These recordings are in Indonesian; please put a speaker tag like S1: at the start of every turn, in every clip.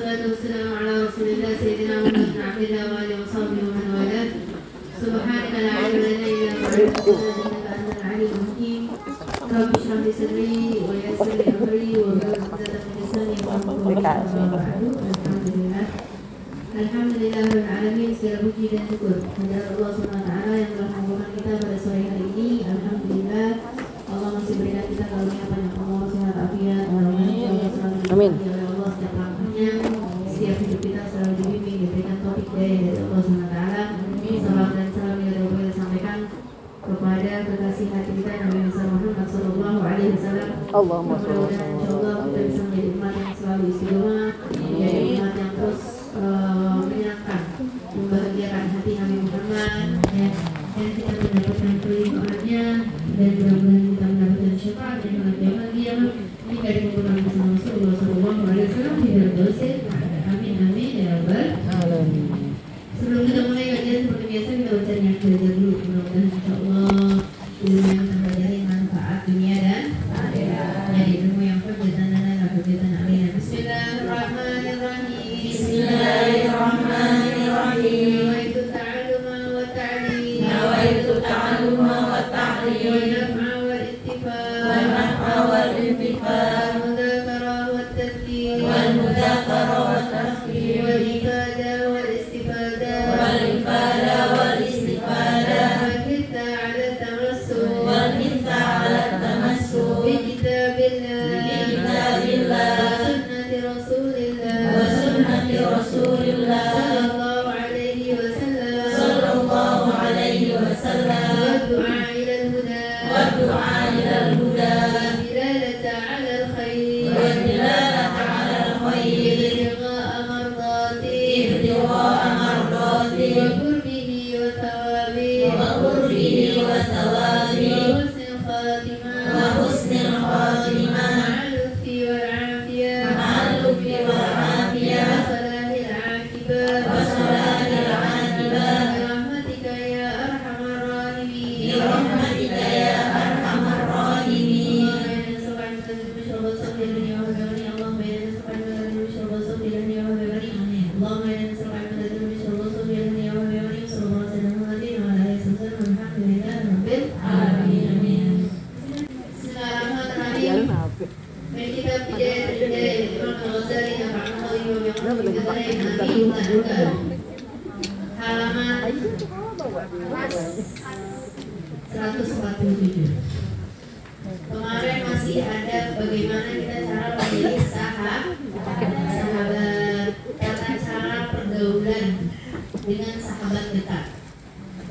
S1: والصلاة والسلام على رسول الله سيدنا محمد بن عبد الله وآله وصحبه ومن والاه. سبحانك لا علم لنا إلا ما علمتنا إنك أنت العليم الحكيم. رب اشرح لي صدري ويسر لي أمري واحلل عقدة من لساني يفقهوا قولي. Alhamdulillah. Alhamdulillah rabbil alamin, segala puji dan syukur kepada Allah Subhanahu wa taala yang telah mengumpulkan kita pada sore hari ini. Alhamdulillah Allah masih berikan kita karunia banyak umur, sehat, afiat, amin. Allah setiap langkahnya, setiap hidup kita selalu dibimbing, diberikan taufik dari Allah Subhanahu wa taala. Salam dan salam yang kita sampaikan kepada kekasih hati kita Nabi Muhammad sallallahu alaihi wasallam. Allahumma shalli wa sallim. Insyaallah kita bisa menjadi umat yang selalu istiqomah, menjadi umat yang terus menyenangkan, membahagiakan hati Nabi Muhammad, dan kita mendapatkan perlindungannya, dan mudah-mudahan kita mendapatkan syafaat dan kebahagiaan dia jika dikumpulkan bersama Rasulullah sallallahu alaihi wasallam di dalam dosa. Amin amin ya rabbal alamin. Sebelum kita mulai kajian seperti biasa kita baca niat belajar dulu. Mudah-mudahan insyaallah ilmu yang kita pelajari manfaat dunia dan akhirat. Jadi ilmu yang hujjatan lana wa hujjatan alaina. Bismillahirrahmanirrahim. Bismillahirrahmanirrahim. Nawaitu ta'alluma wa ta'lim. Nawaitu ta'alluma wa ta'lim. Wa naf'a wal intifa'. Wa naf'a wal intifa'. Wal mudhakara wat tadhkir. Wal mudhakara wat tadhkir. Wal ifada wal istifada. Wal ifada wal istifada. Wal hitha 'ala tamassul. Wal hitha 'ala tamassul. Bi kitabillah. Bi kitabillah. Rasulullah sallallahu alaihi wasallam sallallahu alaihi wasallam wa du'a ila al-huda wa dilalata 'ala al-khair wa dilalata 'ala al-khair ibtigha'a mardati wa qurbihi wa thawabi wa qurbihi wa thawabi wa husnil khatimah wa husnil khatimah ma'al lutfi wal 'afiyah ma'al lutfi wal 'afiyah halaman 147. Kemarin masih ada bagaimana kita cara memilih sahabat, tata cara pergaulan dengan sahabat dekat.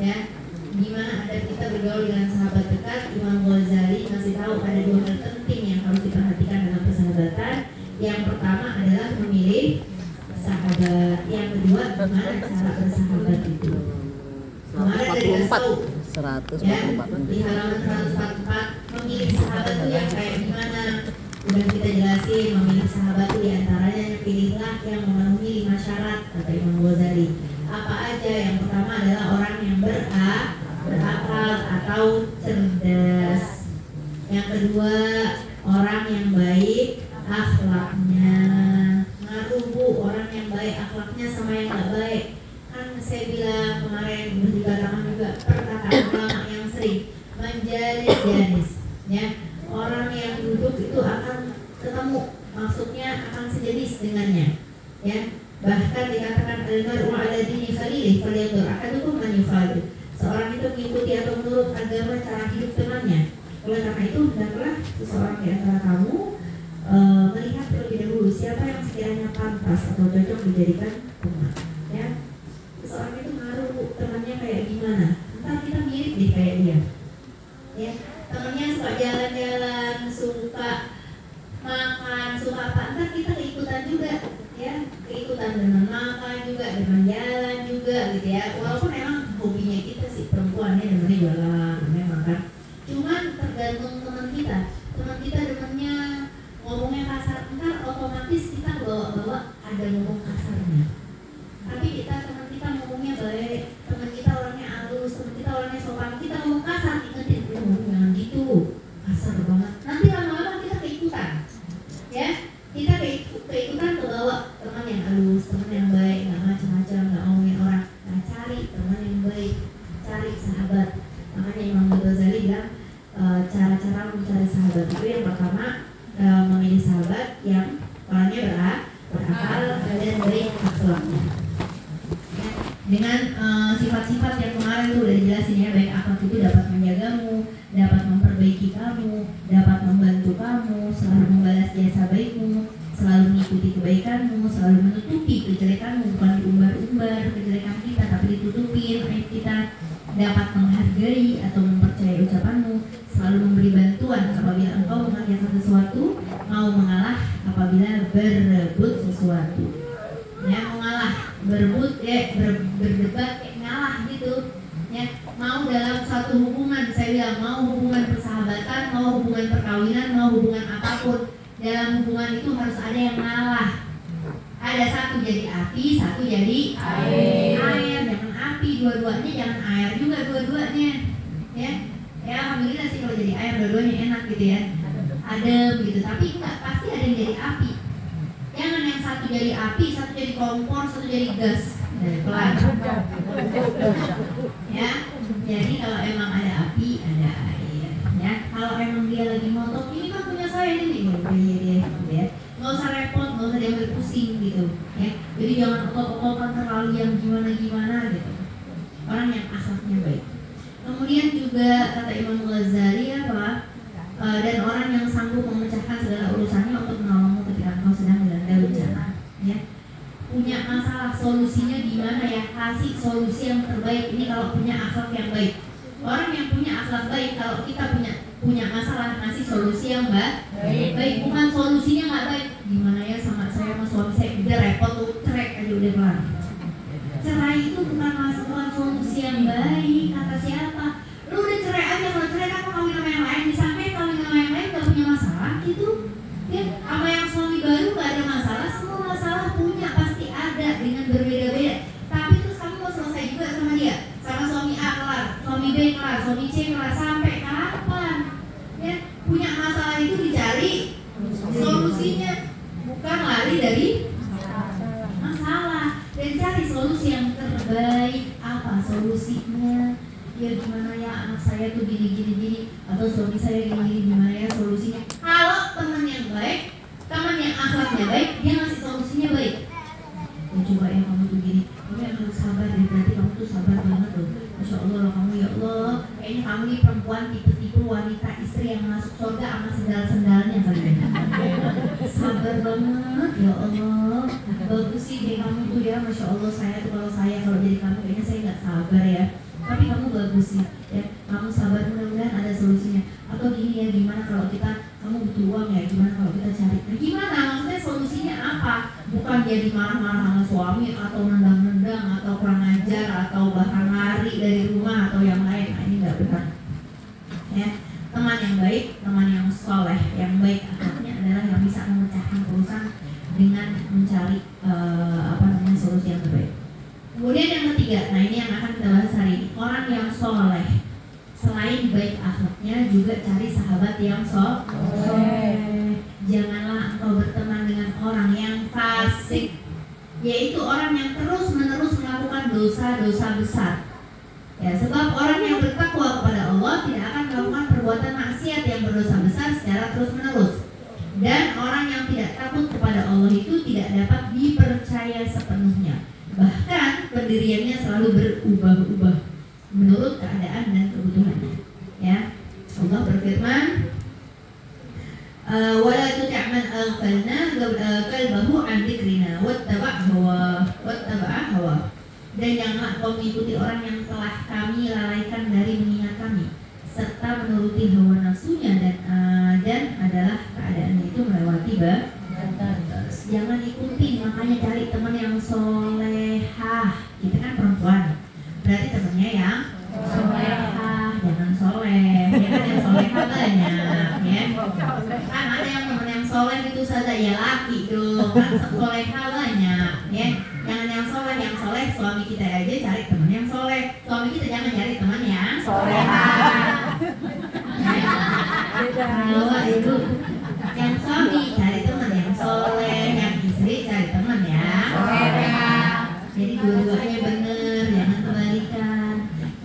S1: Ya, gimana ada kita bergaul dengan sahabat dekat? Imam Ghazali masih tahu ada dua hal penting yang harus diperhatikan dalam persahabatan. Yang pertama adalah memilih sahabat, yang kedua gimana cara bersahabat itu. Kemarin dari Asau 144 ya, di halaman 144 memilih sahabat itu yang kayak gimana udah kita jelasin. Memilih sahabat itu diantaranya pilihlah yang memenuhi 5 syarat kata Imam Ghazali. Apa aja? Yang pertama adalah orang yang berakal atau cerdas. Yang kedua orang yang baik akhlaknya. Ngaruh bu, orang yang baik akhlaknya sama yang gak baik. Kan saya bilang kemarin dikatakan juga perkataan ulama yang sering menjalis janis, ya, orang yang duduk itu akan ketemu, maksudnya akan sejenis dengannya, ya. Bahkan dikatakan al-mar'u 'ala dini khalilih falyanzur ahadukum man yukhalil. Seorang itu mengikuti atau menurut agama cara hidup temannya. Oleh karena itu hendaklah seseorang di antara kamu melihat terlebih dahulu siapa yang sekiranya pantas atau cocok dijadikan teman, ya. Seseorang itu ngaruh temannya kayak gimana, entar kita mirip deh kayak dia, ya. Temannya suka jalan-jalan, suka makan, suka apa, entar kita keikutan juga, ya. Keikutan dengan makan juga, dengan jalan juga gitu ya. Walaupun emang hobinya kita sih perempuannya demennya jualan, memang kan. Cuman tergantung teman kita demennya ngomongnya kasar, entar otomatis kita bawa-bawa ada ngomong kasarnya. Tapi teman kita ngomongnya baik, teman kita orangnya halus, teman kita orangnya sopan, kita ngomong kasar, ingetin, jangan gitu, kasar banget. Nanti lama-lama kita keikutan, ya, kita keikutan ke bawah teman yang dengan sifat-sifat yang kemarin tuh udah dijelasin ya. Baik akhlak itu dapat menjagamu, dapat memperbaiki kamu, dapat membantu kamu, selalu membalas jasa baikmu, selalu mengikuti kebaikanmu, selalu menutupi kejelekanmu, bukan diumbar-umbar kejelekan kita tapi ditutupin aib kita, dapat menghargai atau mempercayai ucapanmu, selalu memberi bantuan apabila engkau mengerjakan sesuatu, mau mengalah apabila berebut sesuatu. Ya, mengalah, berebut ya, berdebat kayak ngalah gitu. Ya, mau dalam satu hubungan, saya bilang mau hubungan persahabatan, mau hubungan perkawinan, mau hubungan apapun, dalam hubungan itu harus ada yang ngalah. Ada satu jadi api, satu jadi air. Jangan api dua-duanya, jangan air juga dua-duanya. Ya, ya alhamdulillah sih kalau jadi air dua-duanya enak gitu ya, adem gitu. Tapi enggak, pasti ada yang jadi api. Jangan yang satu jadi api, satu jadi kompor, satu jadi gas. Pelan. Ya, jadi kalau emang ada api, ada air. Ya, kalau emang dia lagi ngotot, ini kan punya saya ini, ya. Nggak usah repot, nggak usah diambil pusing gitu. Ya, jadi jangan otot-ototan terlalu yang gimana-gimana gitu. Orang yang akhlaknya baik. Kemudian juga kata Imam Ghazali apa? Dan orang yang sanggup memecahkan segala urusannya untuk menolongmu ketika engkau sedang dilanda bencana. Ya, punya masalah, solusinya gimana ya? Kasih solusi yang terbaik. Ini kalau punya akhlak yang baik. Orang yang punya akhlak baik, kalau kita punya masalah, ngasih solusi yang baik, bukan solusinya nggak baik. Gimana ya sama saya sama suami saya, udah repot tuh, cerai aja udah pelan. Cerai itu bukan masalah solusi yang baik. Kata siapa? Lu udah cerai aja, kalau cerai kan kawin sama yang lain. Disampai kawin sama yang lain gak punya masalah gitu. Ya, sama yang suami baru gak ada masalah. Semua masalah punya, pasti ada dengan berbeda-beda. Tapi terus kamu mau selesai juga sama dia, sama suami A kelar, suami B kelar, suami C kelar, sampai kapan? Ya, punya masalah itu dicari solusinya, bukan lari dari masalah. Dan cari solusi yang terbaik. Apa solusinya? Ya gimana ya anak saya tuh gini, atau suami saya gini, gimana ya solusinya? Kalau teman yang baik, teman yang akhlaknya baik, dia ngasih solusinya baik. Ya coba ya kamu tuh gini, kamu yang harus sabar deh, berarti kamu tuh sabar banget loh. Masya Allah loh kamu, ya Allah, kayaknya kamu nih perempuan tipe-tipe wanita istri yang masuk surga sama sendal-sendalnya kali ya. Sabar banget, ya Allah. Bagus sih deh kamu tuh ya, Masya Allah. Saya tuh kalau jadi kamu kayaknya saya nggak sabar ya. Tapi kamu bagus sih, ya. Kamu sabar, mudah-mudahan ada solusinya. Atau gini ya, gimana kalau kamu butuh uang ya, gimana kalau kita cari? Nah, gimana? Maksudnya solusinya apa? Bukan jadi marah-marah sama suami, atau nendang-nendang, atau kurang ajar, atau bahkan lari dari rumah, atau yang lain. Nah, ini nggak benar. Ya, teman yang baik, teman yang soleh, yang baik akhlaknya adalah yang bisa memecahkan urusan dengan mencari solusi yang terbaik. Kemudian yang ketiga, nah ini yang akan kita bahas hari ini, orang yang soleh. Selain baik akhlaknya, juga cari sahabat yang soleh. Janganlah engkau berteman dengan orang yang fasik, yaitu orang yang terus-menerus melakukan dosa-dosa besar. Ya, sebab orang yang bertakwa kepada Allah tidak akan melakukan perbuatan maksiat yang berdosa besar secara terus-menerus. Dan orang yang tidak takut kepada Allah itu tidak dapat dipercaya sepenuhnya. Bahkan pendiriannya selalu berubah-ubah menurut keadaan dan kebutuhannya. Ya, Allah berfirman, wala tuti' man aghfalna qalbahu an dzikrina wattaba'a hawa. Dan janganlah kau mengikuti orang yang telah kami lalaikan dari mengingat kami, serta menuruti hawa nafsunya, dan adalah keadaannya itu melewati batas. Jangan ikuti, makanya cari teman yang solehah. Kita kan perempuan, berarti temannya yang solehah, jangan soleh. Ya kan yang solehah banyak, ya. Kan ada yang teman yang soleh itu saja ya laki dong, kan solehah banyak, ya. Jangan yang soleh suami kita aja cari teman yang soleh. Suami kita jangan cari teman yang solehah. Kalau ibu yang suami cari teman yang soleh, yang istri cari teman yang solehah. Jadi dua-duanya bener, jangan kebalikan,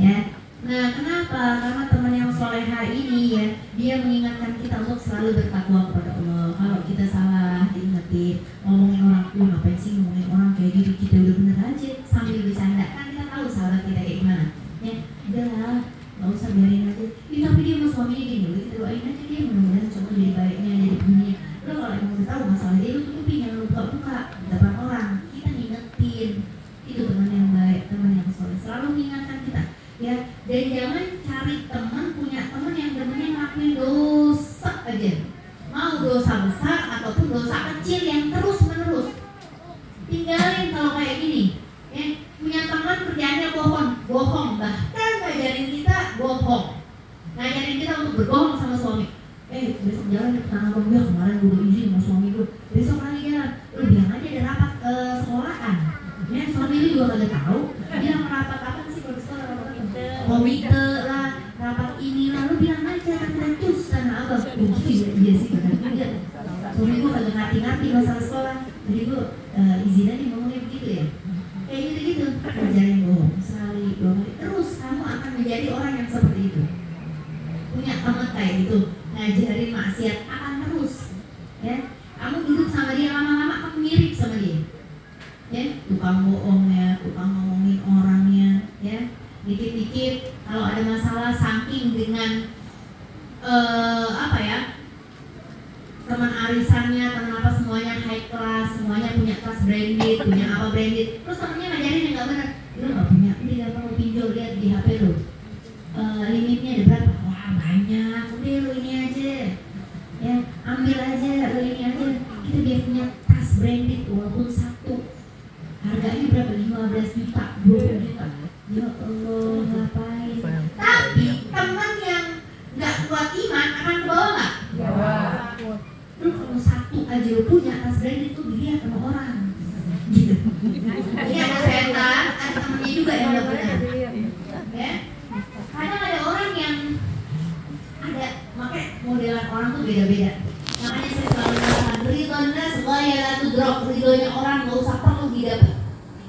S1: ya. Nah, kenapa? Karena teman yang solehah ini ya, dia mengingatkan kita untuk selalu bertakwa kepada Allah. Kalau kita salah, diingetin. Ngomongin orang, ngapain sih ngomongin orang kayak gitu, kita udah bener aja sambil bercanda. Kan kita tinggalin kalau kayak gini. Ya, punya teman kerjaannya bohong, bahkan ngajarin kita bohong, ngajarin kita untuk berbohong sama suami. Besok jalan ke tanah abang ya, kemarin gue udah izin sama suami gue, besok kali jalan, lu bilang aja ada rapat sekolahan. Ya, suami lu juga kagak tahu. Bilang rapat apa sih kalau di sekolah, rapat komite lah, rapat ini lah, lu bilang aja kan cus tanah abang. Begitu dia sih kadang-kadang. Suami gue kagak ngerti masalah sekolah, jadi gue izin aja ngomongnya begitu ya. Kayak gitu-gitu, kerjain bohong sekali, 2 kali, terus kamu akan menjadi orang yang seperti itu. Punya teman kayak gitu, ngajarin maksiat akan terus. Ya, kamu duduk sama dia lama-lama kamu mirip sama dia. Ya, tukang bohongnya, tukang ngomongin orangnya, ya. Dikit-dikit kalau ada masalah saking dengan teman arisannya, teman apa semuanya high class, semuanya punya tas branded, punya apa branded. Terus temennya ngajarin yang nggak benar. Lu nggak punya, ini nggak perlu pinjol, lihat di HP lu. Limitnya ada berapa? Wah banyak, udah lu ini aja. Ya, ambil aja, lu ini aja. Kita biar punya tas branded walaupun satu. Harganya berapa? 15 juta, 20 juta. Ya Allah, ngapain? Tapi teman yang nggak kuat iman akan ke bawah nggak? Lu kalau satu aja lu punya tas branded itu dilihat sama orang. Gitu. Ini ada setan, ada temennya juga yang nggak benar. Ya, kadang ada orang yang ada, makanya modelan orang tuh beda-beda. Makanya saya selalu mengatakan ridhonya semuanya latu drop, ridhonya orang nggak usah perlu didapat.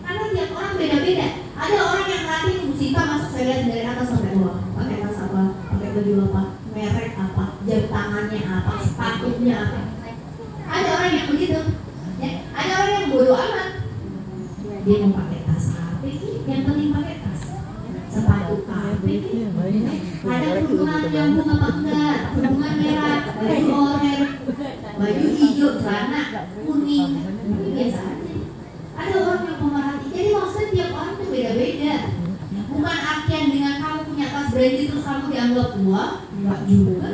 S1: Karena tiap orang beda-beda. Ada orang yang merhatiin Ibu Sinta masuk, saya lihat dari atas sampai bawah, pakai tas apa, pakai baju apa, merek apa, jam tangannya apa, sepatunya apa. Ada orang yang begitu, ya. Ada orang yang bodoh amat. Dia mau pakai tas apa? Yang penting pakai tas. Sepatu apa? Ada hubungan nyambung apa enggak? Hubungan merah, baju oranye, baju hijau, celana kuning, itu biasa aja. Ada orang yang pemerhati. Jadi maksudnya tiap orang tuh beda-beda. Bukan artian dengan kamu punya tas branded terus kamu dianggap tua, enggak juga.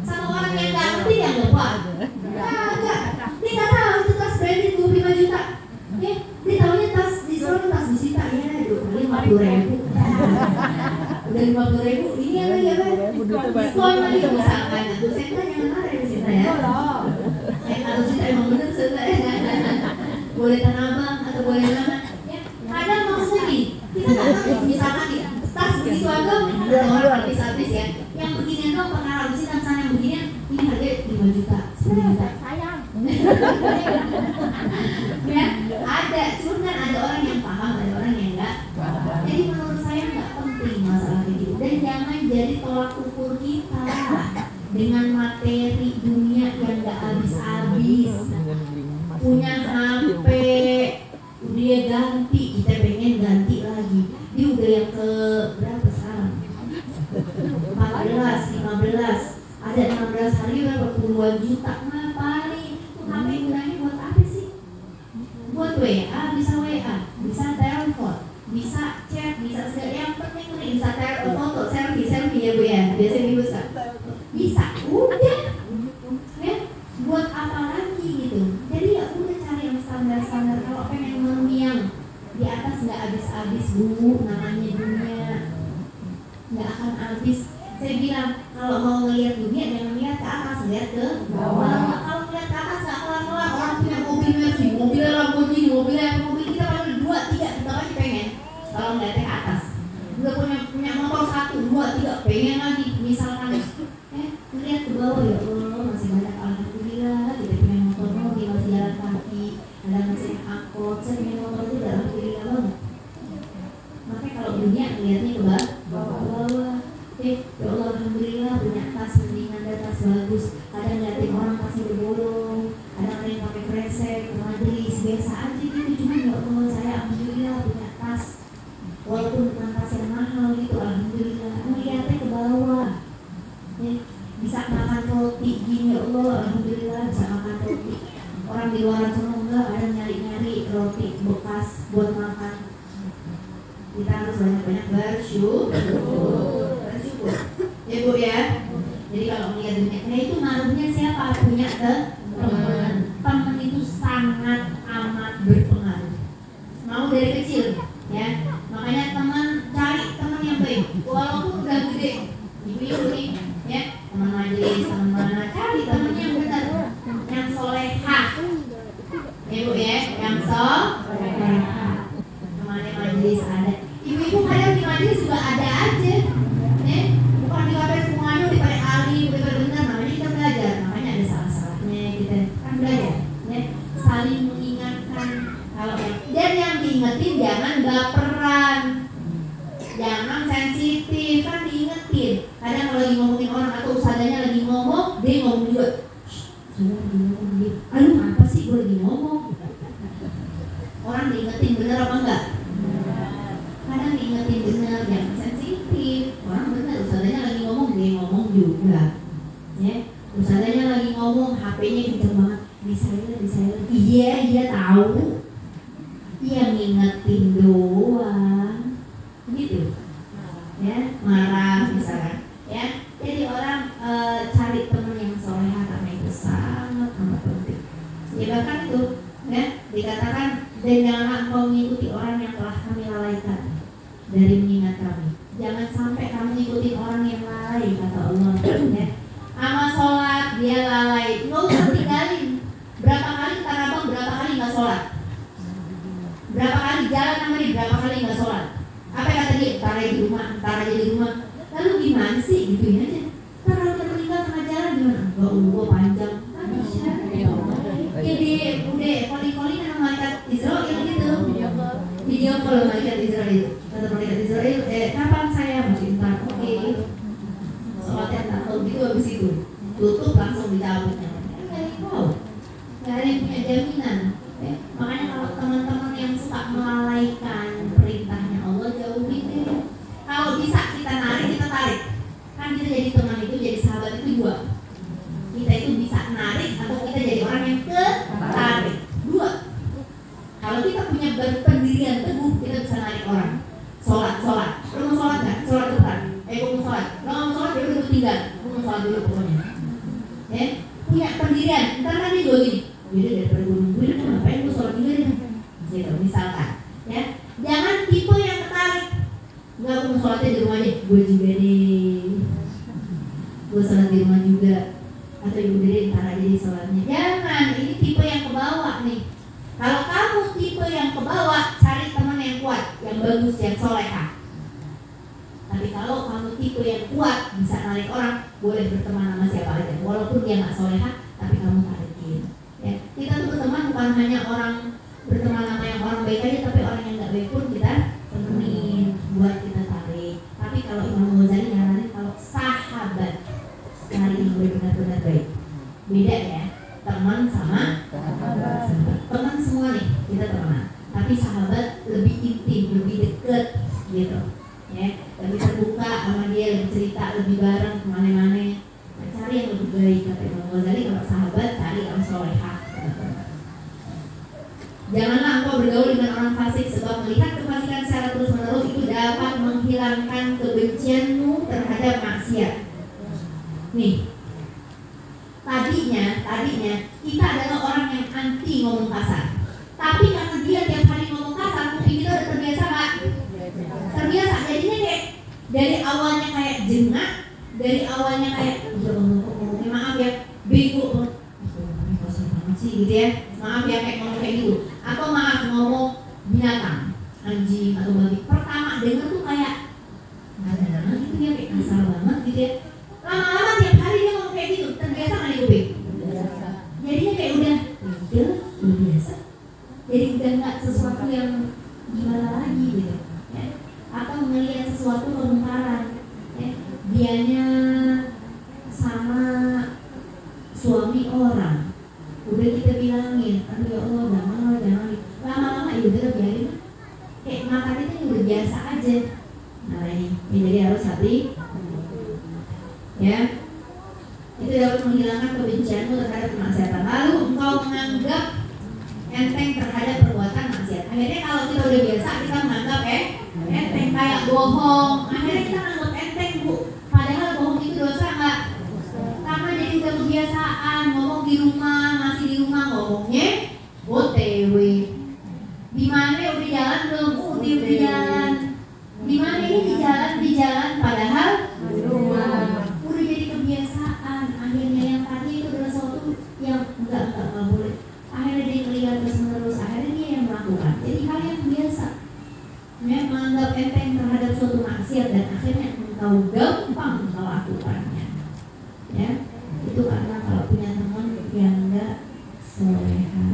S1: Sama orang yang nggak ngerti dianggap tua. Enggak. Dia nggak tahu itu tas branded 25 juta. Ya, dia tahunya tas di sekolah tas di Sinta ya 50.000. Udah 50.000 ini yang lagi apa? Diskon lagi misalkan. Dosen kan jangan marah ya Sinta ya. Kalau Sinta emang bener sebenarnya. Boleh tanah abang atau boleh mana? Ya, kadang maksudnya nih, kita nggak tahu misalkan nih, tas begitu aja ada orang habis-habis ya. Yang beginian tuh pernah habis tas yang beginian, ini harga 5 juta, 10 juta. Sayang. Ya, ada, cuma kan ada orang yang paham, ada orang yang enggak. Jadi menurut saya nggak penting masalah itu. Dan jangan jadi tolak ukur kita dengan materi dunia yang nggak habis-habis. Punya HP, dia ganti, kita pengen ganti lagi. Dia udah yang ke berapa sekarang? 14, 15. Ada 16 hari berapa puluhan juta. Ngapain? HP gunanya buat apa sih? Buat WA, bisa WA, bisa telepon, bisa chat, bisa segala. Yang penting bisa foto, selfie ya Bu ya. Biasanya ibu kan? Bisa, udah. Ya, buat apa lagi gitu? Jadi ya udah cari yang standar-standar. Kalau pengen mengiang di atas nggak habis-habis Bu, namanya dunia nggak akan habis. Saya bilang kalau mau ngeliat dunia jangan lihat ke atas, lihat ke bawah. Kalau lihat ke atas nggak kelar-kelar. Orang punya mobil Mercy, mobilnya Lamborghini, mobil kita pada 2, 3 kita aja pengen. Kalau ngeliatnya ke atas, udah punya motor 1, 2, 3 pengen lagi. Misalkan lihat ke bawah ya Allah masih banyak alhamdulillah kita punya motor mobil masih jalan kaki, ada masih angkot. Saya punya motor itu udah alhamdulillah banget. Makanya kalau dunia lihatnya ke bawah. Ya Allah alhamdulillah punya tas mendingan dan tas bagus. Kadang liatin orang tasnya berbolong, kadang ada yang pakai kresek, madris, biasa aja gitu. Cuma ya Allah saya alhamdulillah punya tas, walaupun bukan tas yang mahal gitu alhamdulillah. Lihatnya ke bawah. Ya, bisa makan roti gini ya Allah alhamdulillah bisa makan roti. Orang di luar sana enggak, ada nyari-nyari roti bekas buat makan. Kita harus banyak-banyak bersyukur. Ya Bu ya. Jadi kalau melihat dunia, nah itu ngaruhnya siapa? Punya teman. Teman itu sangat amat berpengaruh. Mau dari kecil, ya. Makanya cari teman yang baik. Walaupun udah gede, ibu-ibu nih, ya, teman majelis, teman mana, cari teman yang benar, yang solehah. Ibu ya, yang solehah. Temannya majelis ada. Ibu-ibu kadang di majelis juga ada aja, ya. Bukan di kafe semuanya udah pada ahli, udah pada benar. Namanya kita belajar, makanya ada salah-salahnya kita kan belajar, ya. Saling mengingatkan. Kalau dan yang diingetin jangan baperan, jangan sensitif, kan diingetin. Kadang kalau lagi ngomongin orang atau ustadzanya lagi ngomong, dia ngomong juga. Saya lagi ngomong dia, aduh apa sih gue lagi ngomong? Orang diingetin bener apa enggak? Kadang diingetin bener, jangan sensitif. Orang bener, ustadzanya lagi ngomong, dia ngomong juga. Ya, ustadzanya lagi ngomong, HP-nya kenceng banget, di silent. Iya tahu. Yang ngingetin doang, gitu, ya, marah misalkan, ya. Jadi orang cari teman yang solehah karena itu sangat penting. Ya bahkan itu, ya, dikatakan dan janganlah engkau mengikuti orang yang telah kami lalaikan dari mengingat kami. Jangan sampai kamu mengikuti orang yang lalai, kata Allah. Ya. Amal sholat dia lalai, nggak usah tinggalin. Berapa kali tanabang, berapa kali nggak sholat? Berapa kali jalan sama dia, berapa kali nggak sholat? Apa kata dia? Ntar aja di rumah. Lalu gimana sih? Gituin aja. Ntar kalau kita meninggal tengah jalan gimana? Gua panjang. Kan bisa. Jadi udah koli-koli sama malaikat Israel gitu. Video kalau malaikat Israel. Kata malaikat Israel, kapan saya masih ntar? Oke. Sholatnya ntar. Kalau gitu habis itu tutup langsung dicabutnya. Nggak ada yang punya jaminan. Makanya kalau teman-teman yang suka melalaikan perintahnya Allah, jauhin deh. Kalau bisa kita narik, kita tarik. Kan kita jadi teman itu, jadi sahabat itu dua. Kita itu bisa narik atau kita jadi orang yang ketarik. Dua. Kalau kita punya pendirian teguh, kita bisa narik orang. Sholat. Lo mau sholat nggak? Sholat cepat. Gue mau sholat. Lo mau sholat, ya udah tinggal. Gue mau sholat dulu pokoknya. Punya pendirian. Ntar kan dia juga gini. Jadi daripada gue nungguin, ngapain gue sholat juga deh, gitu misalkan, ya. Jangan tipe yang ketarik. Enggak, aku mau sholatnya di rumah aja. Gue juga deh, gue sholat di rumah juga. Atau ibu deh, ntar aja di sholatnya. Jangan, ini tipe yang kebawa nih. Kalau kamu tipe yang kebawa, cari teman yang kuat, yang bagus, yang solehah. Tapi kalau kamu tipe yang kuat, bisa narik orang, boleh berteman sama siapa aja. Walaupun dia nggak solehah, tapi kamu tarikin. Ya, kita tuh berteman bukan hanya orang berteman sama yang orang baik aja, tapi orang yang nggak baik pun kita temenin buat kita tarik. Tapi kalau Imam Ghazali nyaranin kalau sahabat cari yang benar-benar baik. Beda ya, teman sama sahabat. Teman semua nih kita teman, tapi sahabat lebih intim, lebih deket gitu. Ya, lebih terbuka sama dia, lebih cerita, lebih bareng kemana-mana. Nah, cari yang lebih baik, kata Imam Ghazali. Kalau sahabat cari yang solehah. Janganlah engkau bergaul dengan orang fasik, sebab melihat kefasikan secara terus-menerus itu dapat menghilangkan kebencianmu terhadap maksiat. Nih, tadinya kita adalah orang yang anti ngomong kasar. Tapi karena dia tiap hari ngomong kasar, kuping kita udah terbiasa nggak? Terbiasa. Jadinya kayak dari awalnya kayak jengah, dari awalnya kayak maaf ya, bego sih gitu ya, maaf ya kayak ngomong kayak gitu, atau maaf ngomong binatang, anjing atau babi. Pertama denger tuh kayak nggak gitu ya, kayak kasar banget gitu ya. Lama-lama tiap hari dia ngomong kayak gitu, terbiasa nggak di kuping? Jadinya kayak udah biasa. Jadi udah nggak sesuatu yang gimana lagi gitu ya. Atau melihat sesuatu kemungkaran ya. Dianya sama suami orang, udah kita bilangin, aduh ya Allah jangan. Lama-lama ya udah biarin, kayak makan itu udah biasa aja. Nah ini jadi harus hati ya. Itu dapat menghilangkan kebencianmu terhadap kemaksiatan. Lalu engkau menganggap enteng terhadap perbuatan maksiat. Akhirnya kalau kita udah biasa, kita menganggap enteng, kayak bohong. Akhirnya kita menganggap enteng, Bu. Padahal bohong itu dosa nggak? Karena jadi udah kebiasaan ngomong di rumah, masih di rumah ngomongnya OTW. Di mana udah jalan belum? Udah jalan. Di mana ini di jalan padahal udah jadi kebiasaan. Akhirnya yang tadi itu adalah sesuatu yang enggak boleh. Akhirnya dia melihat terus-menerus, akhirnya dia yang melakukan. Jadi hal yang biasa. Menganggap enteng terhadap suatu maksiat dan akhirnya engkau gampang melakukannya. Ya, itu karena kalau punya teman yang enggak soleha,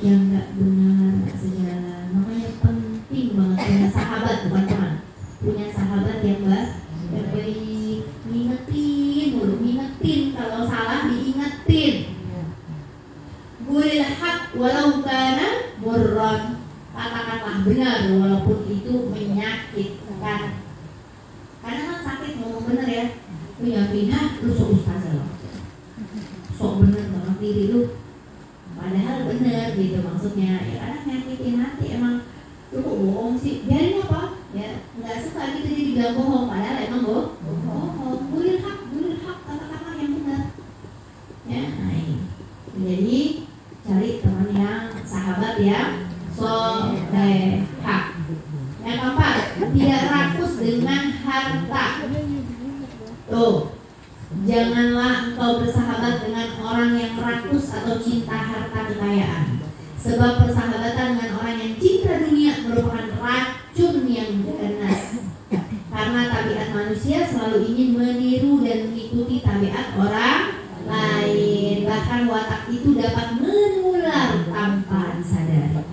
S1: yang enggak benar, enggak sejalan. Makanya penting banget punya sahabat, bukan teman. Punya sahabat yang baik, ngingetin kalau salah diingetin. Qulil haq walau kana murran, katakanlah benar walaupun itu menyakitkan. Karena kan sakit ngomong bener ya. Lu yakin lu sok ustazah, sok bener banget diri lu, padahal bener gitu maksudnya. Ya kadang nyakitin hati, emang lu kok bohong sih, biarin apa ya, nggak suka gitu jadi bilang bohong padahal emang bohong. Qulil haq, katakanlah yang benar ya. Nah ini jadi cari teman yang sahabat yang soleha. Yang keempat, tidak rakus dengan harta. Tuh, janganlah engkau bersahabat dengan orang yang rakus atau cinta harta kekayaan. Sebab persahabatan dengan orang yang cinta dunia merupakan racun yang ganas. Karena tabiat manusia selalu ingin meniru dan mengikuti tabiat orang lain. Bahkan watak itu dapat menular tanpa disadari.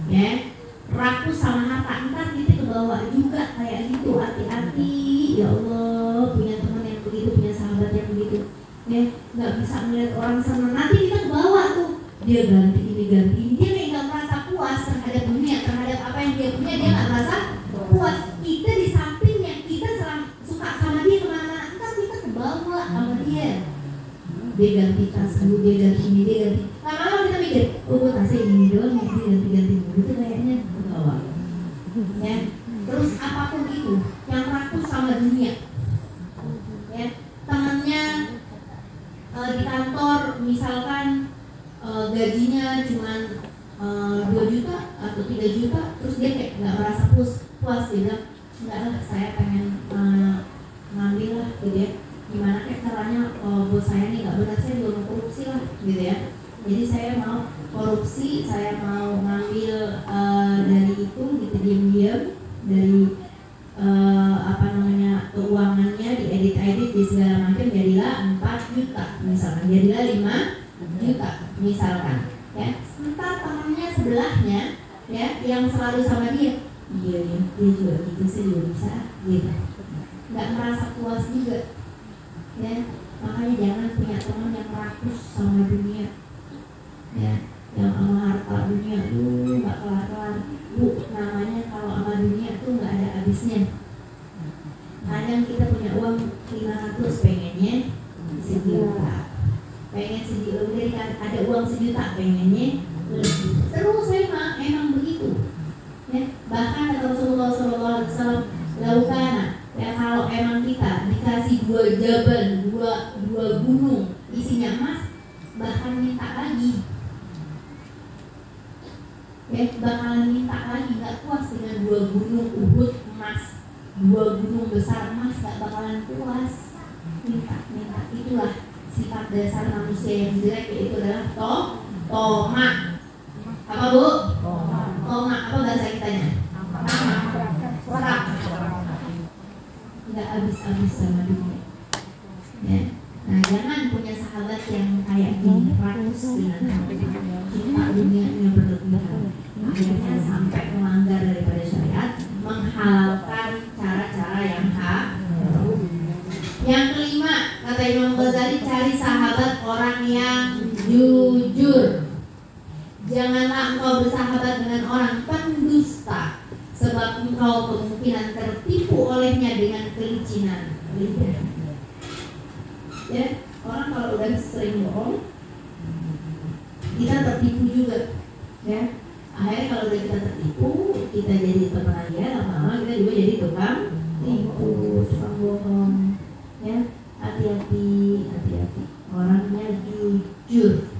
S1: Ya, rakus sama harta, entar kita kebawa juga kayak gitu. Hati-hati, ya Allah, punya teman yang begitu, punya sahabat yang begitu. Ya, nggak bisa melihat orang senang, nanti kita kebawa tuh. Dia ganti ini, dia kayak nggak merasa puas terhadap dunia, terhadap apa yang dia punya, dia nggak merasa puas. Kita di sampingnya, kita suka sama dia kemana-mana, entar kita kebawa sama dia. Dia ganti tas dulu, dia ganti ini, dia ganti. Lama-lama kita mikir, oh tasnya ini doang, dia ganti-ganti itu kayaknya kebawa. Ya, terus apapun itu yang rakus sama dunia. Ya, temannya di kantor misalkan gajinya cuma 2 juta atau 3 juta, terus dia kayak nggak merasa puas, dia bilang enggak lah, saya pengen ngambil lah gitu ya. Gimana kayak caranya bos saya nih nggak benar, saya juga mau korupsi lah gitu ya. Jadi saya mau korupsi, saya mau ngambil dari itu gitu diam-diam dari keuangannya diedit di segala macam, jadilah 4 juta misalkan, jadilah 5 juta misalkan ya. Sementara temannya sebelahnya ya yang selalu sama dia, dia juga gitu, saya juga bisa gitu, nggak merasa puas juga ya. Makanya jangan punya teman yang rakus sama dunia ya, yang sama harta dunia tuh nggak kelar-kelar bu, namanya kalau sama dunia tuh nggak ada habisnya. Kadang kita punya uang 500 pengennya 1 juta, pengen 1 juta, udah ada uang 1 juta pengennya lebih. Terus emang begitu ya. Bahkan kata Rasulullah SAW, laukana ya, kalau emang kita dikasih 2 jabal, dua gunung isinya emas, bahkan minta lagi ya, bakalan minta lagi, nggak puas dengan 2 gunung Uhud emas, 2 gunung besar emas, nggak bakalan puas, minta. Itulah sifat dasar manusia yang jelek, yaitu adalah toma. Apa bu? Toma. Apa bahasa kitanya? Serak. Nggak habis-habis sama dunia ya. Nah, jangan punya sahabat yang kayak gini, rakus dengan cinta dunianya berlebihan, akhirnya sampai melanggar daripada syariat, menghalalkan cara-cara yang haram. Yang kelima, kata Imam Ghazali, cari sahabat orang yang jujur. Janganlah engkau bersahabat dengan orang pendusta, sebab engkau kemungkinan tertipu olehnya dengan kelicinan lidah. Ya, orang kalau udah sering bohong, kita tertipu juga. Ya, akhirnya kalau udah kita tertipu, kita jadi teman dia, lama-lama kita juga jadi tukang tipu, tukang bohong. Ya, hati-hati. Orangnya jujur.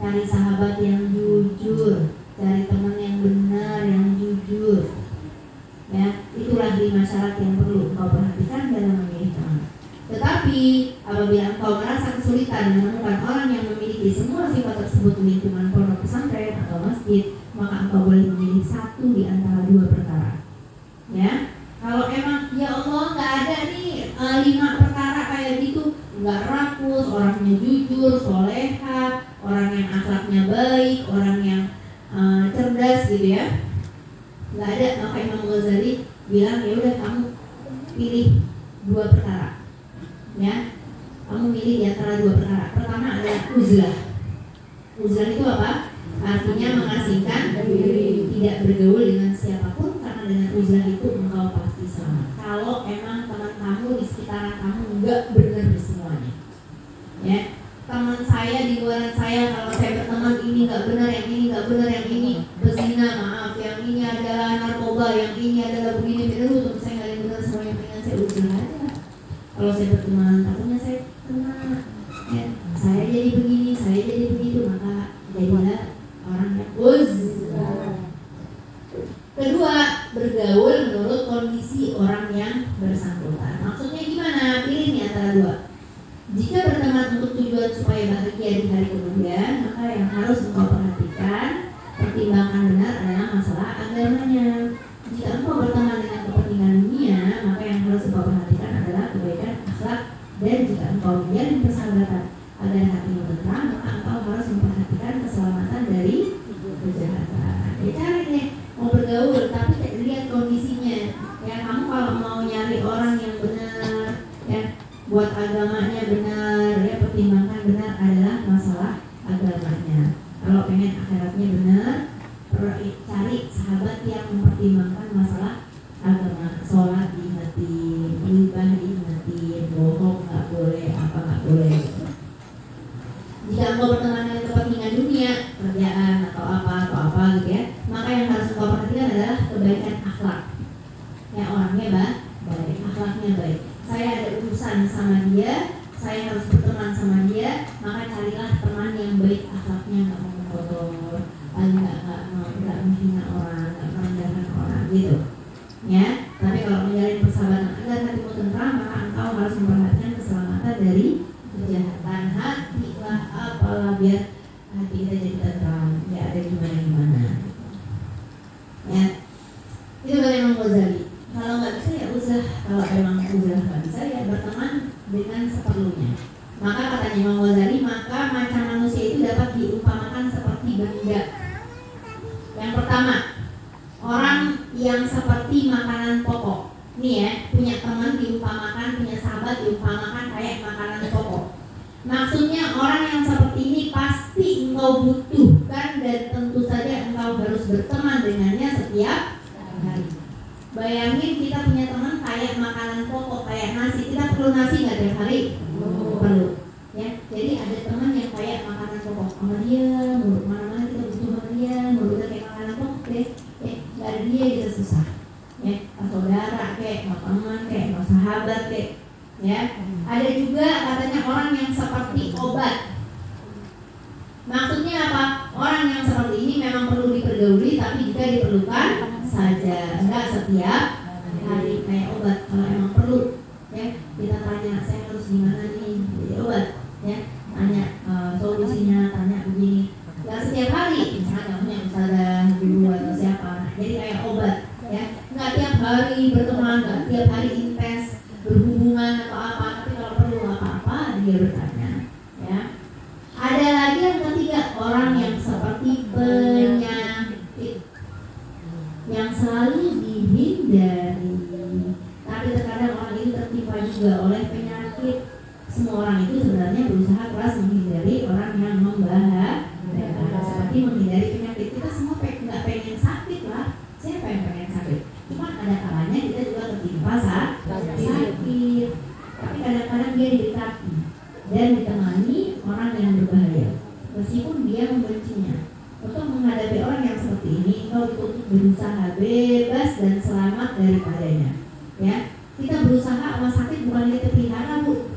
S1: Cari sahabat yang jujur, cari teman yang satu di antara dua perkara. Ya, kalau emang ya Allah nggak ada nih 5 perkara kayak gitu, nggak rakus, orangnya jujur, soleha, orang yang akhlaknya baik, orang yang cerdas gitu ya, nggak ada. Maka Imam Ghazali bilang ya udah kamu pilih 2 perkara, ya, kamu pilih di antara 2 perkara. Pertama adalah uzlah. Uzlah itu apa? Artinya mengasingkan diri, tidak bergaul dengan siapapun, karena dengan uzlah itu engkau pasti selamat. Kalau emang teman kamu di sekitaran kamu nggak benar semuanya, ya, teman saya di luar saya, kalau saya berteman ini nggak benar, yang ini nggak benar, yang ini berzina, maaf, yang ini adalah narkoba, yang ini adalah begini, teman saya nggak ada yang benar semua, yang pengen saya uzlah aja. Kalau saya berteman, takutnya saya kena, ya, saya jadi begini, saya jadi begitu, maka jadilah orang yang uzlah. Kedua, bergaul menurut kondisi orang yang bersangkutan. Maksudnya gimana? Pilih nih antara 2. Jika berteman untuk tujuan supaya bahagia di hari kemudian, maka yang harus engkau perhatikan, pertimbangkan benar adalah masalah agamanya. Jika engkau berteman dengan kepentingan dunia, maka yang harus engkau perhatikan adalah kebaikan akhlak. Dan jika engkau menjalin persahabatan agar hatimu tenang, maka engkau harus memperhatikan keselamatan dari kejahatan. Ya, cari nih, mau bergaul tapi lihat kondisinya. Ya, kamu kalau mau nyari orang yang benar, ya, buat agamanya benar, ya, pertimbangkan benar adalah masalah agamanya. Kalau pengen akhiratnya benar, cari sahabat yang mempertimbangkan masalah agama. Sholat diingetin, ibadah diingetin, bohong nggak boleh, apa nggak boleh. Jika engkau berteman dengan kepentingan dunia, kerjaan atau apa gitu ya, maka yang harus engkau perhatikan adalah kebaikan akhlak. Ya, orangnya baik, akhlaknya baik. Saya ada urusan sama dia, saya harus berteman sama dia, maka carilah teman yang baik akhlaknya, nggak mau kotor, nggak menghina orang, nggak merendahkan orang gitu. Ya, tapi kalau menjalin persahabatan agar hatimu tentram, maka engkau harus memperhatikan keselamatan dari kejahatan. Hatilah apalah biar hati kita jadi tentram, tidak ada gimana. Ya, itu dari Imam Ghazali. Kalau nggak bisa ya uzlah, kalau emang uzlah nggak bisa ya berteman dengan seperlunya. Maka katanya Imam Ghazali, maka macam manusia itu dapat diumpamakan seperti benda. Yang pertama, orang yang seperti makanan pokok. Nih ya, punya teman diumpamakan, punya sahabat diumpamakan kayak makanan pokok. Maksudnya orang yang seperti ini pasti engkau butuhkan dan tentu saja engkau harus berteman dengannya setiap hari. Bayangin kita punya teman kayak makanan pokok, kayak nasi. Kita perlu nasi nggak tiap hari? Perlu. Ya, jadi ada teman yang kayak makanan pokok. Sama dia, mulut mana-mana kita butuh sama dia, mulut kita kayak makanan pokok deh. Nggak ada dia kita susah. Ya, saudara kayak, mau teman kayak, mau sahabat kayak. Ya, ada juga katanya orang yang seperti obat. Maksudnya apa? Orang yang seperti ini memang perlu dipergauli, tapi jika diperlukan saja, enggak setiap hari kayak obat. Kalau emang perlu, ya, kita tanya saya harus gimana nih, jadi obat, ya, tanya solusinya, tanya begini. Enggak setiap hari, misalnya punya ustazah dulu atau siapa, jadi kayak obat, ya. Enggak tiap hari berteman, enggak tiap hari intens berhubungan atau apa, tapi kalau perlu apa-apa dia bertanya, ya. Ada lagi yang ketiga, orang yang seperti penyakit yang selalu dihindari, tapi terkadang orang ini tertimpa juga oleh penyakit. Semua orang itu sebenarnya berusaha keras menghindari orang yang membahayakan, seperti menghindari penyakit. Kita semua nggak pengen sakit lah, siapa yang pengen sakit? Cuma ada kalanya kita juga tertimpa sakit, tapi kadang-kadang dia didekati dan ditemani orang yang berbahaya, meskipun dia membencinya. Untuk menghadapi orang yang seperti ini, engkau dituntut berusaha bebas dan selamat daripadanya. Ya, kita berusaha sama sakit bukan kita pelihara, Bu.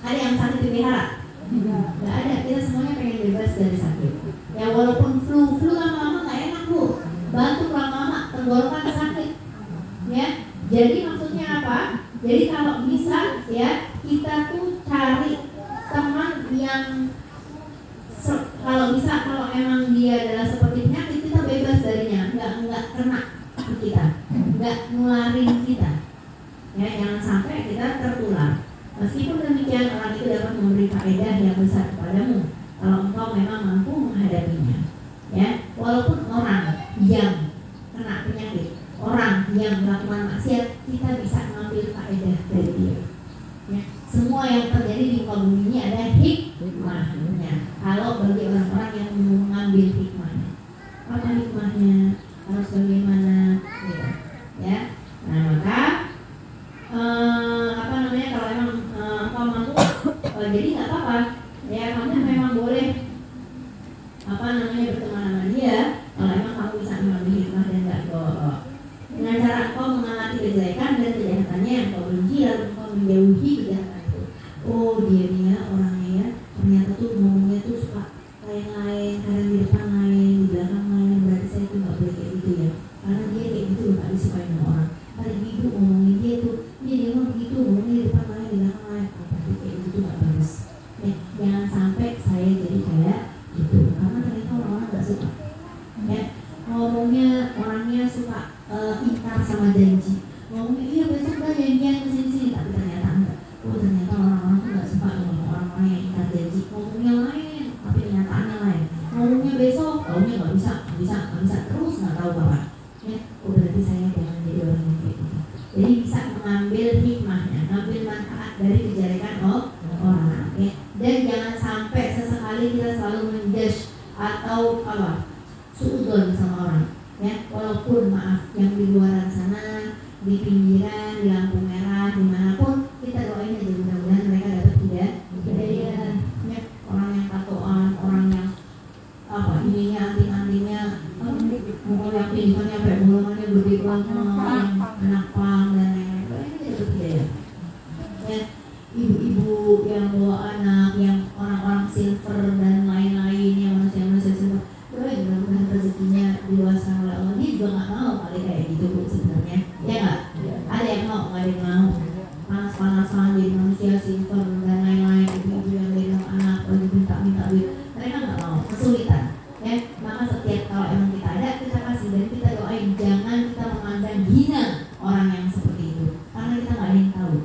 S1: Ada yang sakit dipelihara? Nggak ada. Kita semuanya pengen bebas dari sakit. Ya, walaupun flu lama-lama nggak enak, Bu. Batuk lama-lama, tenggorokan sakit. Ya, jadi maksudnya apa? Jadi kalau bisa, ya, kita tuh cari teman yang kalau bisa, kalau emang dia adalah seperti penyakit, kita bebas darinya. nggak kena ke kita, nggak nularin kita. Ya, jangan sampai kita tertular. Meskipun demikian, orang itu dapat memberi faedah yang besar kepadamu kalau engkau memang mampu menghadapinya. Ya, walaupun orang yang kena penyakit, orang yang melakukan maksiat, kita bisa mengambil faedah dari dia. Ya, semua yang terjadi di muka bumi ini ada hikmahnya. Kalau bagi orang-orang yang mengambil hikmahnya, apa hikmahnya? Harus bagaimana? Gitu. Ya, nah maka kalau emang engkau mampu, jadi nggak apa-apa. Ya, kamu memang boleh berteman sama dia kalau emang kamu bisa mengambil hikmah dan nggak dorok. Dengan cara engkau mengamati kejelekan dan kejahatannya yang kau benci, lalu engkau menjauhi kejahatan itu. Oh, dia orangnya ya, ternyata tuh ngomongnya tuh suka lain-lain, kadang di depan lain, di belakang lain. Berarti saya tuh nggak boleh kayak gitu ya, karena dia kayak gitu loh, nggak disukai sama orang. Tadi ibu ngomongin dia tuh, dia ngomong begitu, ngomongnya di depan lain, di belakang lain. Oh, berarti kayak gitu nggak bagus. Jangan sampai saya jadi kayak gitu, karena ternyata orang-orang nggak suka. Ya, ngomongnya orangnya suka ingkar sama janji. Ngomongnya iya besok dah janjian kesini-sini, tapi ternyata enggak. Oh, ternyata orang-orang tuh nggak suka sama orang-orang yang ingkar janji. Ngomongnya lain, tapi kenyataannya lain. Ngomongnya besok, taunya nggak bisa terus nggak tahu kapan. Ya, oh berarti saya jangan jadi orang yang kayak gitu. Jadi bisa mengambil hikmahnya, ngambil manfaat dari kejelekan orang. Ya. Dan jangan sampai sesekali kita selalu menjudge atau suudzon sama orang. Ya, walaupun maaf yang di luar sana, di pinggiran, di lampu merah, dimanapun, kita doain aja mudah-mudahan mereka dapat hidayah. Ya, orang yang tatoan, orang yang ininya anting-antingnya, mau yang pinggirannya sampai bulumannya gede banget, anak pang dan lain-lain, mereka dapat hidayah. Ya, ibu-ibu yang bawa anak, yang orang-orang silver dan lain-lain, yang manusia-manusia silver, mudah-mudahan rezekinya diluaskan oleh Allah. Dia juga nggak mau kali kayak gitu Bu sebenarnya, ya nggak? Ada yang mau, nggak ada yang mau. Panas-panasan jadi manusia silver dan lain-lain, ibu-ibu yang gendong anak lagi minta duit, mereka nggak mau, kesulitan. Ya, maka setiap kalau emang kita ada, kita kasih dan kita doain, jangan kita memandang hina orang yang seperti itu, karena kita nggak ada yang tahu.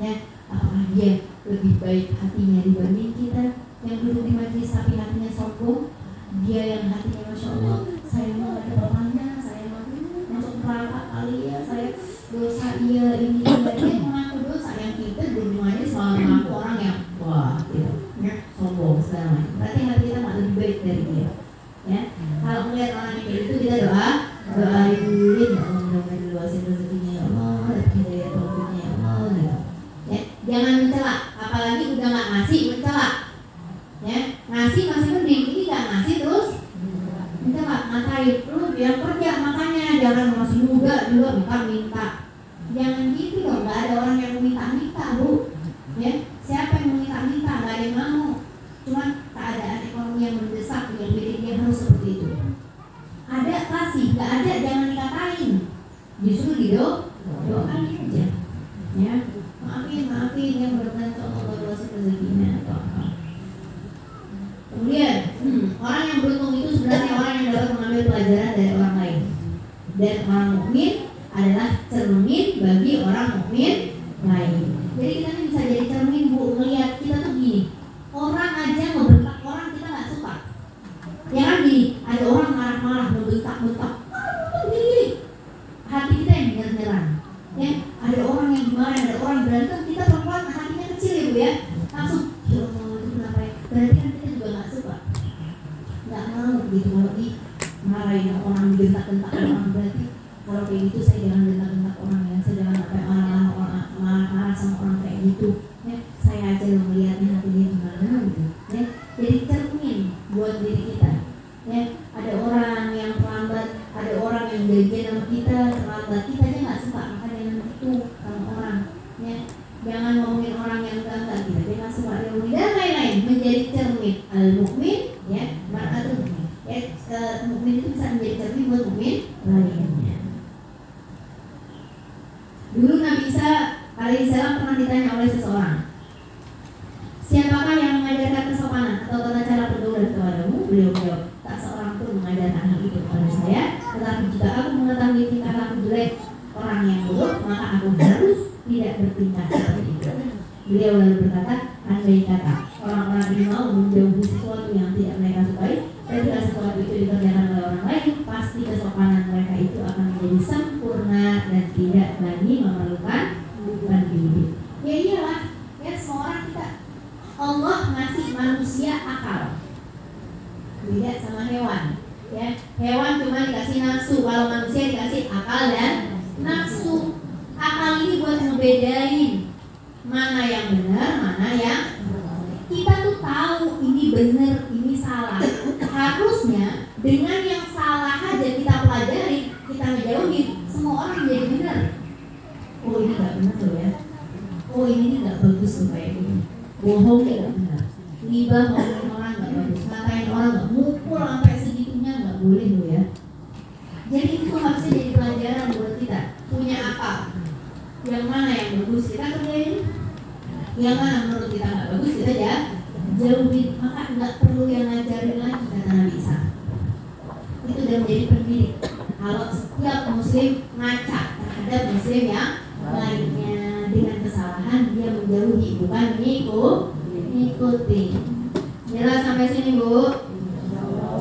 S1: Ya, apakah dia lebih baik hatinya dibanding kita yang duduk di majelis tapi hatinya sombong? Dia yang hatinya masya Allah, saya mau ada bapaknya, saya mau masuk neraka kali ya, saya dosa iya ini dia mengaku dosa yang kita duduk di majelis malah mengaku orang yang wah gitu, ya sombong segala macam. Berarti hati kita nggak lebih baik dari dia. Ya, kalau melihat orang yang kayak itu kita doain ya Allah mudah-mudahan diluasin rezekinya ya Allah, dapat hidayah taufiknya ya Allah gitu. Ya, jangan mencela, apalagi udah nggak ngasih mencela. Ya, ngasih masih mending, ini nggak ngasih terus mencela, ngatain lu biar kerja makanya jangan masih muda juga minta. Jangan gitu dong, nggak ada orang yang minta Bu. Ya, siapa yang minta nggak ada yang mau. Cuman keadaan ekonomi yang mendesak yang bikin dia harus seperti itu. Ada kasih, nggak ada jangan dikatain. Justru doain aja. Ya, maafin yang berkenan Allah luasin rezekinya atau apa. Kemudian orang yang beruntung itu sebenarnya orang yang dapat mengambil pelajaran dari orang lain. Dan orang mukmin adalah cermin bagi orang mukmin lain. Jadi kita ini bisa jadi cermin Bu, melihat kita tuh gini. Orang aja ngebentak orang kita nggak suka. Ya kan gini, ada orang marah-marah ngebentak, gini. Hati kita yang nyerang. Ya, ada orang yang dimarahin, ada orang berantem, kita perempuan hatinya kecil ya Bu ya. Langsung, ya Allah itu kenapa ya? Berarti kan kita juga nggak suka. Nggak mau gitu kalau dimarahin orang, bentak-bentak orang. Berarti kalau kayak gitu saya jangan bentak-bentak orang ya. Saya jangan sampai orang marah-marah sama orang kayak gitu. Ya, saya aja yang melihatnya hatinya gimana gitu. Ya, jadi cermin buat diri kita. Ya, ada orang yang terlambat, ada orang yang janjian sama kita terlambat, kita aja nggak suka makanya itu sama orang. Ya, jangan ngomongin orang yang enggak kita jangan suka ngomongin dan lain-lain. Menjadi cermin al-mukmin, ya, mar'atul mukmin. Ya, mukmin itu bisa menjadi cermin buat mukmin lainnya. Tapi jika aku mengetahui tingkah laku jelek orang yang buruk, maka aku harus tidak bertingkah seperti itu. Beliau lalu berkata, andai kata orang-orang ini mau menjauhi sesuatu yang tidak mereka sukai, dan jika sesuatu itu dikerjakan oleh orang lain, pasti kesopanan mereka itu akan menjadi sempurna dan tidak lagi memerlukan bimbing. Ya iyalah, ya semua orang kita, Allah ngasih manusia akal, beda sama hewan. Ya, hewan cuma dikasih nafsu, kalau manusia dikasih akal dan nafsu. Akal ini buat ngebedain mana yang benar, mana yang kita tuh tahu ini benar, ini salah. Harusnya dengan yang salah aja kita pelajari, kita ngejauhin, semua orang jadi benar. Oh ini nggak benar loh ya. Oh ini nggak bagus loh kayak gini. Bohong ya nggak benar. Ghibah ngomongin orang nggak bagus. Ngatain orang nggak, mukul sampai segitunya nggak boleh loh ya. Jadi itu harusnya jadi pelajaran buat kita. Punya akal. Yang mana yang bagus kita kerjain, yang mana menurut kita nggak bagus kita ya jauhin. Maka nggak perlu yang ngajarin lagi kata Nabi Isa. Itu udah menjadi pendidik. Kalau setiap muslim ngaca terhadap muslim yang lainnya dengan kesalahan, dia menjauhi bukan mengikuti. Jelas sampai sini Bu?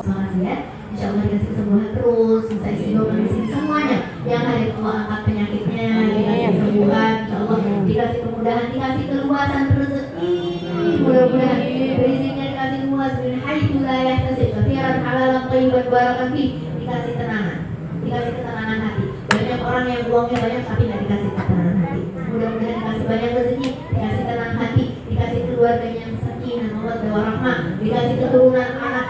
S1: Semangat ya. Insya Allah dikasih kesembuhan terus, bisa istiqomah di sini semuanya. Yang ada Allah angkat penyakitnya, dikasih kesembuhan, Insya Allah dikasih kemudahan, dikasih keluasan rezeki. Mudah-mudahan rezekinya dikasih luas, min haitsu la yahtasib, katsiran halalan thayyiban barakan fi, dikasih tenangan, dikasih ketenangan hati. Banyak orang yang uangnya banyak tapi nggak dikasih ketenangan hati. Mudah-mudahan dikasih banyak rezeki, dikasih tenang hati, dikasih keluarganya yang sakinah, mawaddah warahmah, dikasih keturunan anak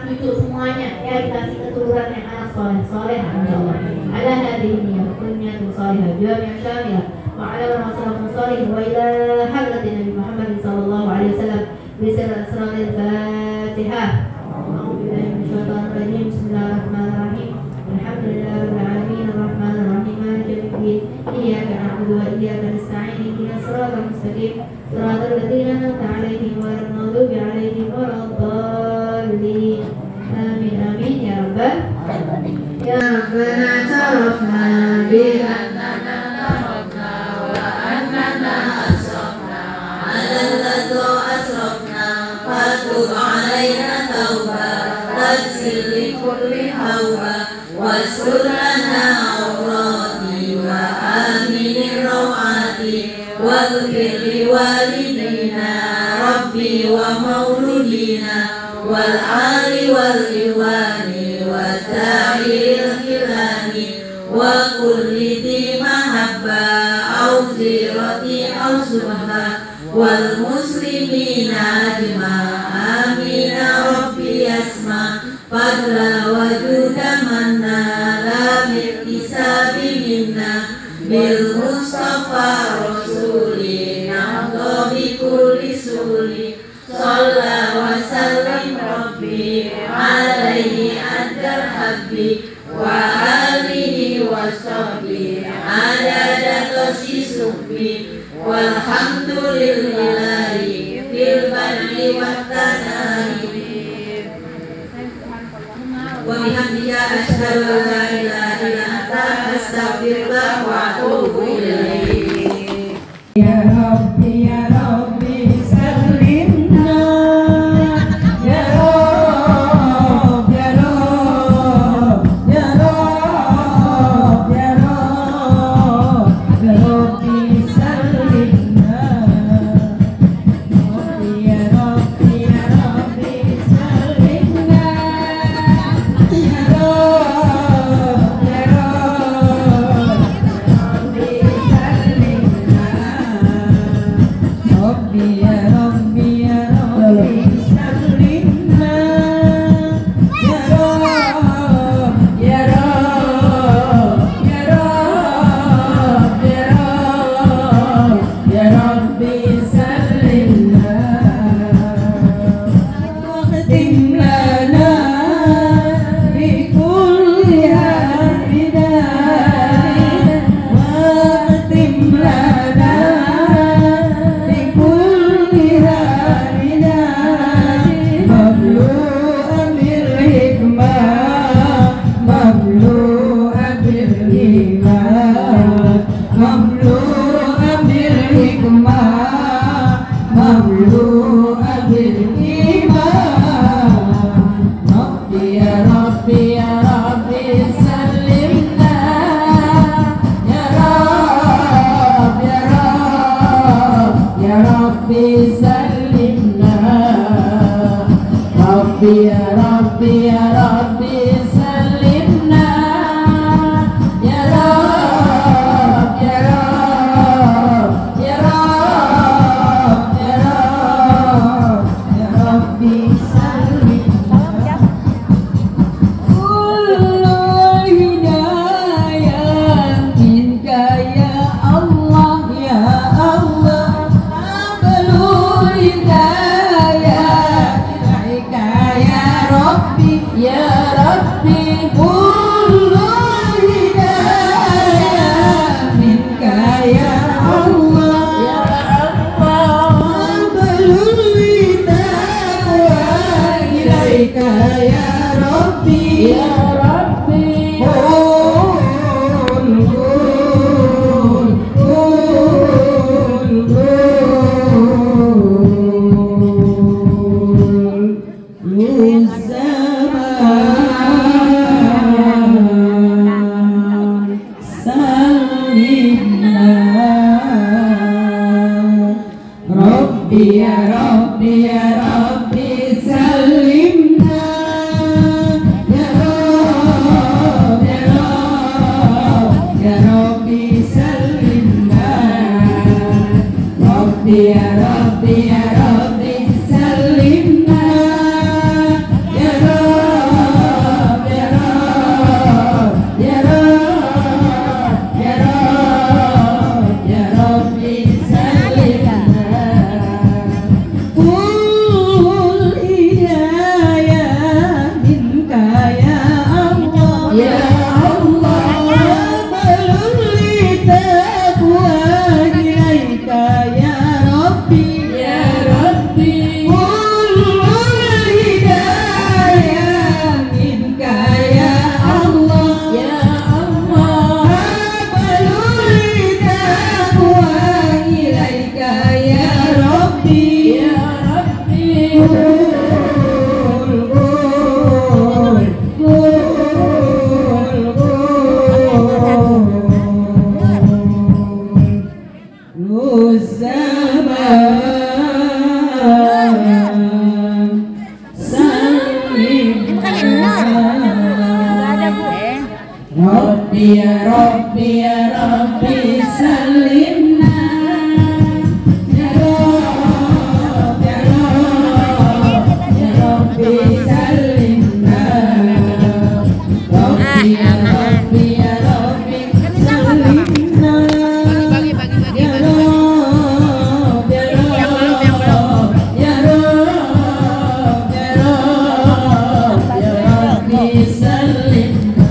S1: cucu semuanya, ya dikasih keturunan yang anak soleh insyaallah. Ala hadhihi dunyatun salihah jami'ah syamilah wa ala rasulillah salih wa ila hadrati Nabi Muhammad sallallahu alaihi wasallam bismillahil Fatihah. A'udzu billahi minasyaitonir rajim. Bismillahirrahmanirrahim. Alhamdulillahirabbil alamin arrahmanir rahim maliki yaumiddin. Iyyaka na'budu wa iyyaka nasta'in. Ihdinas siratal mustaqim. Siratal ladzina an'amta 'alaihim ghairil maghdubi 'alaihim waladdallin. Amin amin ya rabbal alamin. Ya rabbana tarafna bi annana tarafna wa annana asrafna 'ala alladhi asrafna fatub 'alaina tauba taghfir li kulli hawa wastur lana awrati wa aminir rawati waghfir li walidina rabbi wa mauludina wal ali wal iwani wa sa'il khilani wa kulli di mahabba au zirati au subha wal muslimina ajma amina rabbi asma fadla wa juda manna la mirtisabi minna bil mustafa rasuli nahdo bi kulli suli Salla wa sallim rabbi alaihi adal habbi wa alihi wa sahbihi adada tosi subbi walhamdulillahi fil barri wa tanari wa bihamdika asyhadu an la ilaha illa anta astaghfiruka wa atubu ilaik. Ya Rabbi ya Rabbi sallimna ya Rabb ya Rabb ya Rabb ya Rabb ya Rabbi sallimna ya Rabbi ya Rabbi sallimna ya Rabb ya Rabbi sallimna
S2: iman mamlu'an bil hikmah mamlu'an bil iman Rabbi ya Rabbi ya Rabbi salimna ya Rabb ya Rabb ya Rabbi salimna Rabbi ya Rabbi ya Rabbi salimna ya Rabb ya Rabb ya Rabb ya Rabb ya Rabbi salimna kullu hidayah minka ya Allah ya Allah abalul hidayah ilaika ya Rabbi ya Rabbi kullu hidayah minka ya Allah ya Allah abalul hidayah ilaika ya Rabbi ya Rabbi Rabbi ya Rabbi ya Rabbi salimna ya Rabb ya Rabb ya Rabbi salimna Rabbi ya Rabbi ya Rabbi salimna ya Rabb ya Rabb ya Rabb ya Rabb ya Rabbi salimna Kul hidayah minka ya Allah ya Allah balul litaqwa ilaika ya Rabbi ya Rabbi Kul hidayah minka ya Allah ya Allah balul litaqwa ilaika ya Rabbi ya Rabbi Rabbi ya Rabbi ya Rabbi salimna ya Rabb ya Rabb ya Rabbi salimna Rabbi ya Rabbi ya Rabbi salimna ya Rabb ya Rabb ya Rabb ya Rabb ya Rabbi salimna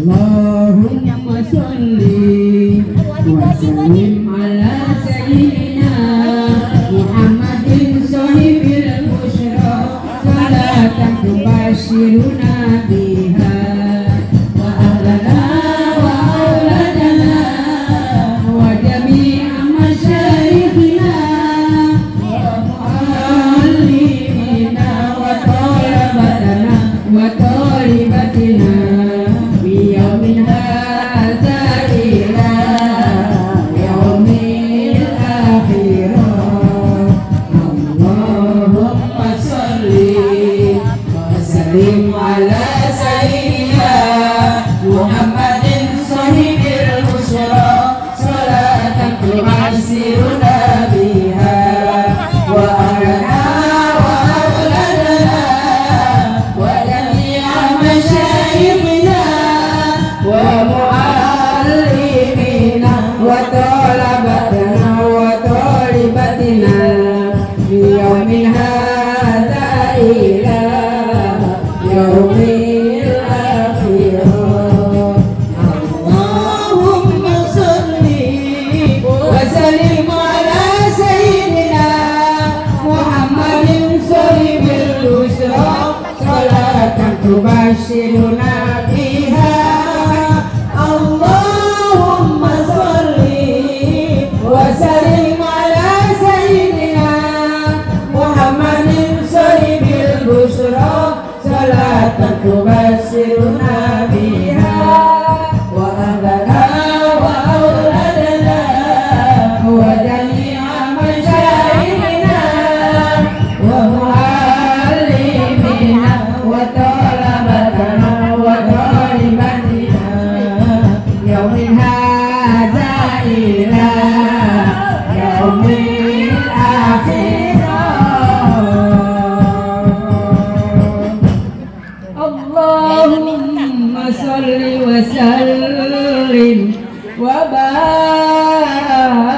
S2: Allahumma sholli wa sallim ala sayyidina Muhammadin sahibil busyra salatan tubashiruna biha wa ahlana wa auladana wa jami'a masyayikhina wa muallimina wa talabatana wa talibatina wa barik